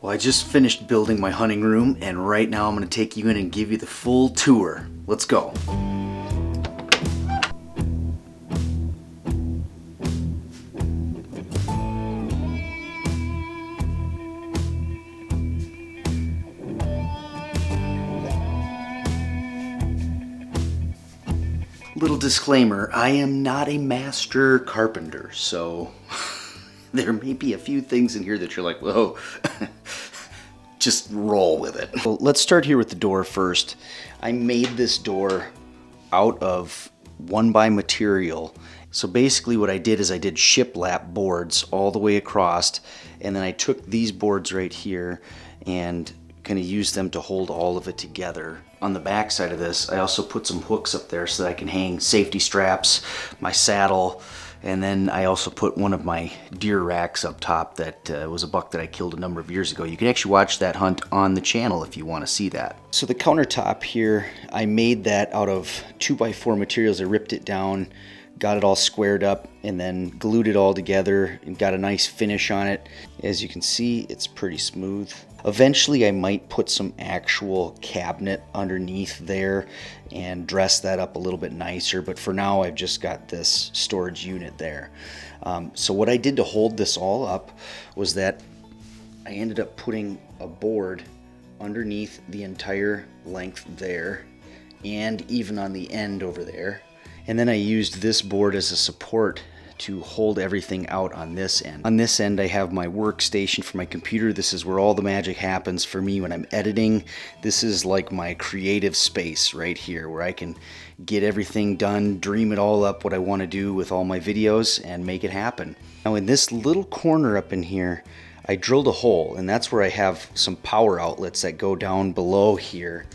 Well, I just finished building my hunting room, and right now I'm going to take you in and give you the full tour. Let's go. Little disclaimer, I am not a master carpenter, so there may be a few things in here that you're like, whoa, just roll with it. Well, let's start here with the door first. I made this door out of 1x material. So basically what I did is I did shiplap boards all the way across, and then I took these boards right here and kind of used them to hold all of it together. On the back side of this, I also put some hooks up there so that I can hang safety straps, my saddle, and then I also put one of my deer racks up top that was a buck that I killed a number of years ago. You can actually watch that hunt on the channel if you want to see that. So the countertop here, I made that out of 2x4 materials. I ripped it down, got it all squared up, and then glued it all together and got a nice finish on it. As you can see, it's pretty smooth. Eventually I might put some actual cabinet underneath there and dress that up a little bit nicer, but for now I've just got this storage unit there. So what I did to hold this all up was that I ended up putting a board underneath the entire length there and even on the end over there. And then I used this board as a support to hold everything out on this end. On this end I have my workstation for my computer. This is where all the magic happens for me when I'm editing. This is like my creative space right here where I can get everything done, dream it all up what I want to do with all my videos and make it happen. Now in this little corner up in here, I drilled a hole, and that's where I have some power outlets that go down below here,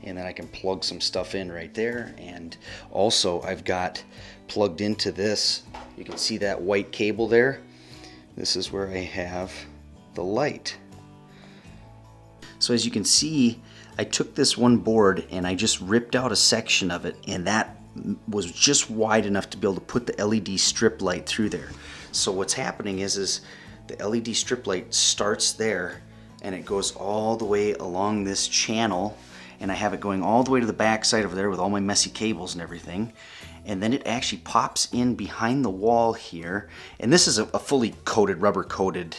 and then I can plug some stuff in right there. And also I've got plugged into this, you can see that white cable there. This is where I have the light. So as you can see, I took this one board and I just ripped out a section of it, and that was just wide enough to be able to put the LED strip light through there. So what's happening is the LED strip light starts there and it goes all the way along this channel, and I have it going all the way to the back side over there with all my messy cables and everything. And then it actually pops in behind the wall here. And this is a fully coated, rubber coated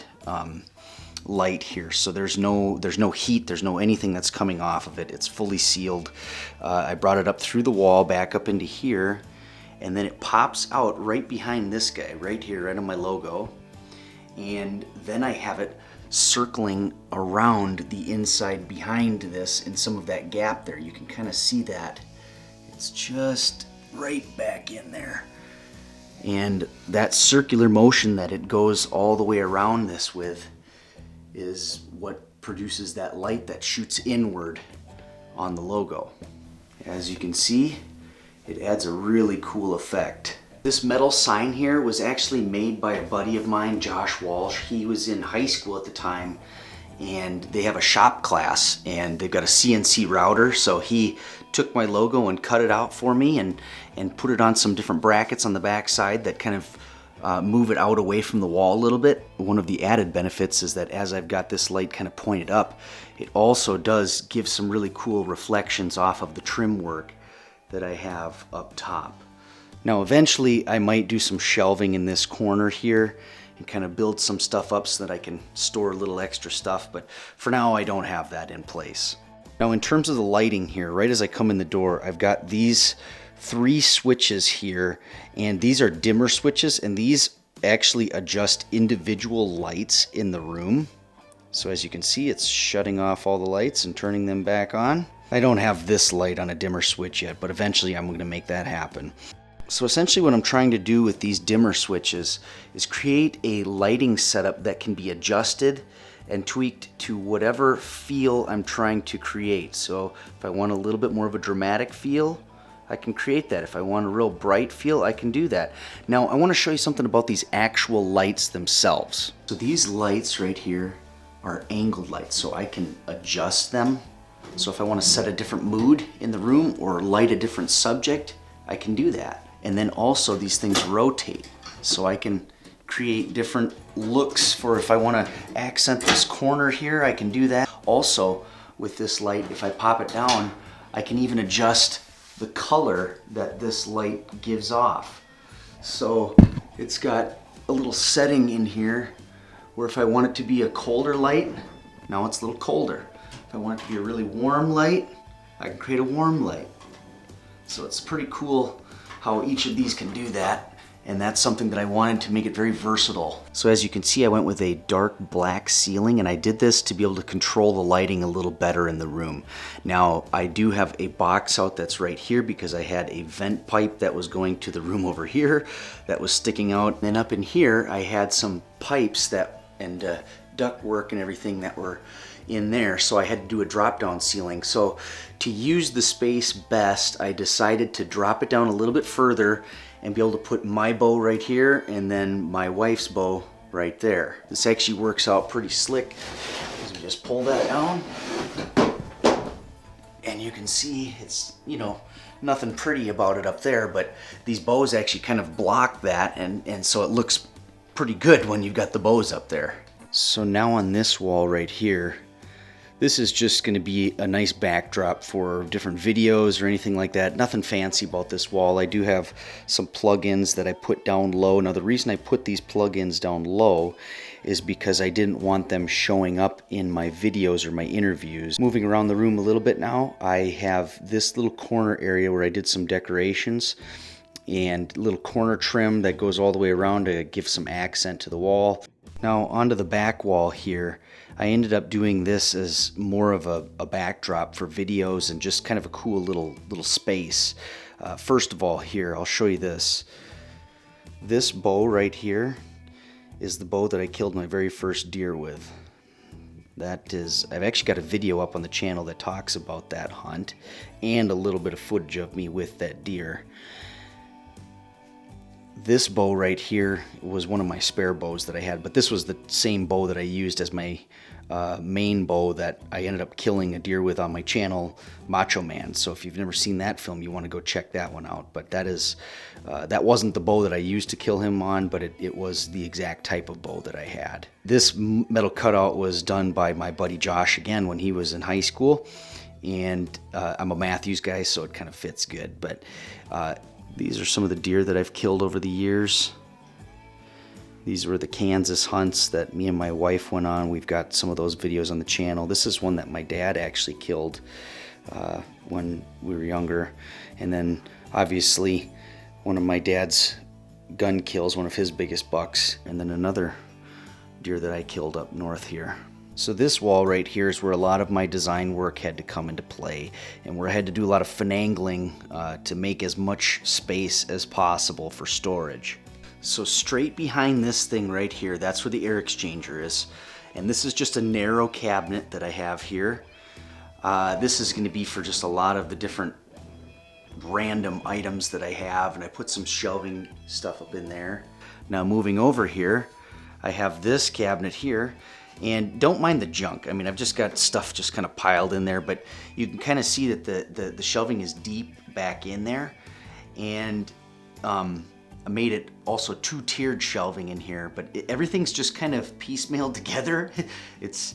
light here. So there's no heat, there's no anything that's coming off of it. It's fully sealed. I brought it up through the wall, back up into here, and then it pops out right behind this guy, right here, right on my logo. And then I have it circling around the inside behind this in some of that gap there. You can kind of see that. It's just right back in there. And that circular motion that it goes all the way around this with is what produces that light that shoots inward on the logo. As you can see, it adds a really cool effect. This metal sign here was actually made by a buddy of mine, Josh Walsh. He was in high school at the time, and they have a shop class and they've got a CNC router, so he took my logo and cut it out for me and put it on some different brackets on the back side that kind of move it out away from the wall a little bit. One of the added benefits is that as I've got this light kind of pointed up, it also does give some really cool reflections off of the trim work that I have up top. Now eventually I might do some shelving in this corner here and kind of build some stuff up so that I can store a little extra stuff, but for now I don't have that in place. Now in terms of the lighting here, right as I come in the door, I've got these 3 switches here, and these are dimmer switches, and these actually adjust individual lights in the room. So as you can see, it's shutting off all the lights and turning them back on. I don't have this light on a dimmer switch yet, but eventually I'm going to make that happen. So essentially what I'm trying to do with these dimmer switches is create a lighting setup that can be adjusted and tweaked to whatever feel I'm trying to create. So if I want a little bit more of a dramatic feel, I can create that. If I want a real bright feel, I can do that. Now I want to show you something about these actual lights themselves. So these lights right here are angled lights, so I can adjust them. So if I want to set a different mood in the room or light a different subject, I can do that. And then also these things rotate, so I can create different looks for if I want to accent this corner here, I can do that. Also, with this light, if I pop it down, I can even adjust the color that this light gives off. So it's got a little setting in here where if I want it to be a colder light, now it's a little colder. If I want it to be a really warm light, I can create a warm light. So it's pretty cool how each of these can do that. And that's something that I wanted to make it very versatile. So as you can see, I went with a dark black ceiling, and I did this to be able to control the lighting a little better in the room. Now, I do have a box out that's right here because I had a vent pipe that was going to the room over here that was sticking out. And then up in here, I had some pipes and duct work and everything that were in there, so I had to do a drop-down ceiling. So to use the space best, I decided to drop it down a little bit further and be able to put my bow right here and then my wife's bow right there. This actually works out pretty slick because we just pull that down and you can see it's, you know, nothing pretty about it up there, but these bows actually kind of block that, and so it looks pretty good when you've got the bows up there. So now on this wall right here, this is just going to be a nice backdrop for different videos or anything like that. Nothing fancy about this wall. I do have some plugins that I put down low. Now the reason I put these plugins down low is because I didn't want them showing up in my videos or my interviews. Moving around the room a little bit now, I have this little corner area where I did some decorations and little corner trim that goes all the way around to give some accent to the wall. Now onto the back wall here, I ended up doing this as more of a backdrop for videos and just kind of a cool little space. First of all here, I'll show you this. This bow right here is the bow that I killed my very first deer with. That is, I've actually got a video up on the channel that talks about that hunt and a little bit of footage of me with that deer. This bow right here was one of my spare bows that I had, but this was the same bow that I used as my main bow that I ended up killing a deer with on my channel, Macho Man. So if you've never seen that film, you want to go check that one out. But that is, that wasn't the bow that I used to kill him on, but it was the exact type of bow that I had. This metal cutout was done by my buddy Josh again when he was in high school, and I'm a Matthews guy, so it kind of fits good. But these are some of the deer that I've killed over the years. These were the Kansas hunts that me and my wife went on. We've got some of those videos on the channel. This is one that my dad actually killed when we were younger. And then obviously one of my dad's gun kills, one of his biggest bucks. And then another deer that I killed up north here. So this wall right here is where a lot of my design work had to come into play, and where I had to do a lot of finagling to make as much space as possible for storage. So straight behind this thing right here, that's where the air exchanger is. And this is just a narrow cabinet that I have here. This is going to be for just a lot of the different random items that I have, and I put some shelving stuff up in there. Now moving over here, I have this cabinet here. And don't mind the junk. I mean, I've just got stuff just kind of piled in there, but you can kind of see that the shelving is deep back in there. And I made it also two-tiered shelving in here, but everything's just kind of piecemealed together. It's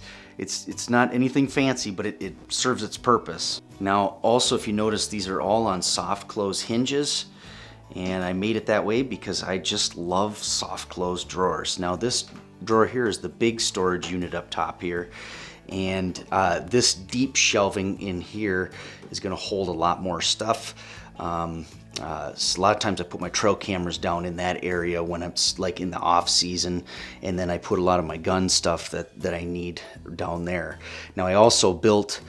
not anything fancy, but it serves its purpose. Now, also, if you notice, these are all on soft close hinges. And I made it that way because I just love soft close drawers. Now this drawer here is the big storage unit up top here, and this deep shelving in here is going to hold a lot more stuff. So a lot of times I put my trail cameras down in that area when it's like in the off season, and then I put a lot of my gun stuff that I need down there. Now I also built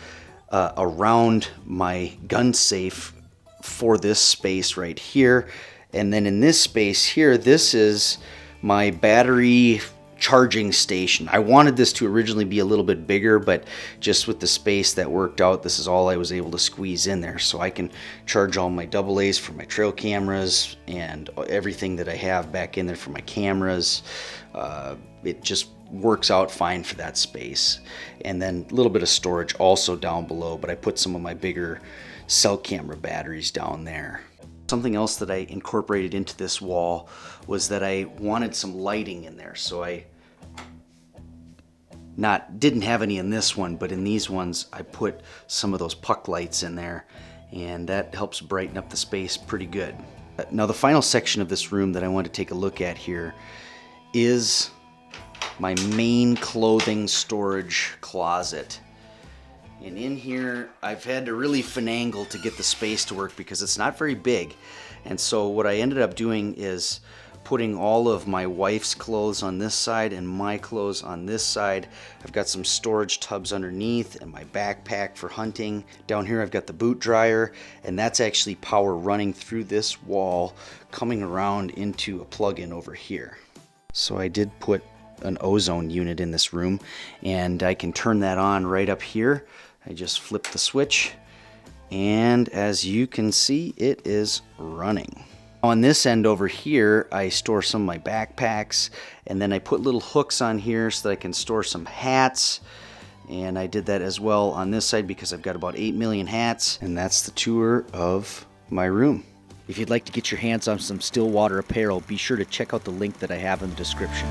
around my gun safe for this space right here, and then in this space here, this is my battery charging station. I wanted this to originally be a little bit bigger, but just with the space that worked out, this is all I was able to squeeze in there. So I can charge all my AA's for my trail cameras and everything that I have back in there for my cameras. It just works out fine for that space. And then a little bit of storage also down below, but I put some of my bigger cell camera batteries down there. Something else that I incorporated into this wall was that I wanted some lighting in there, so I didn't have any in this one, but in these ones I put some of those puck lights in there, and that helps brighten up the space pretty good. Now the final section of this room that I want to take a look at here is my main clothing storage closet. And in here, I've had to really finagle to get the space to work because it's not very big. And so what I ended up doing is putting all of my wife's clothes on this side and my clothes on this side. I've got some storage tubs underneath and my backpack for hunting. Down here I've got the boot dryer, and that's actually power running through this wall, coming around into a plug-in over here. So I did put an ozone unit in this room, and I can turn that on right up here. I just flip the switch, and as you can see, it is running. On this end over here, I store some of my backpacks, and then I put little hooks on here so that I can store some hats. And I did that as well on this side because I've got about 8 million hats. And that's the tour of my room. If you'd like to get your hands on some Stillwater apparel, be sure to check out the link that I have in the description.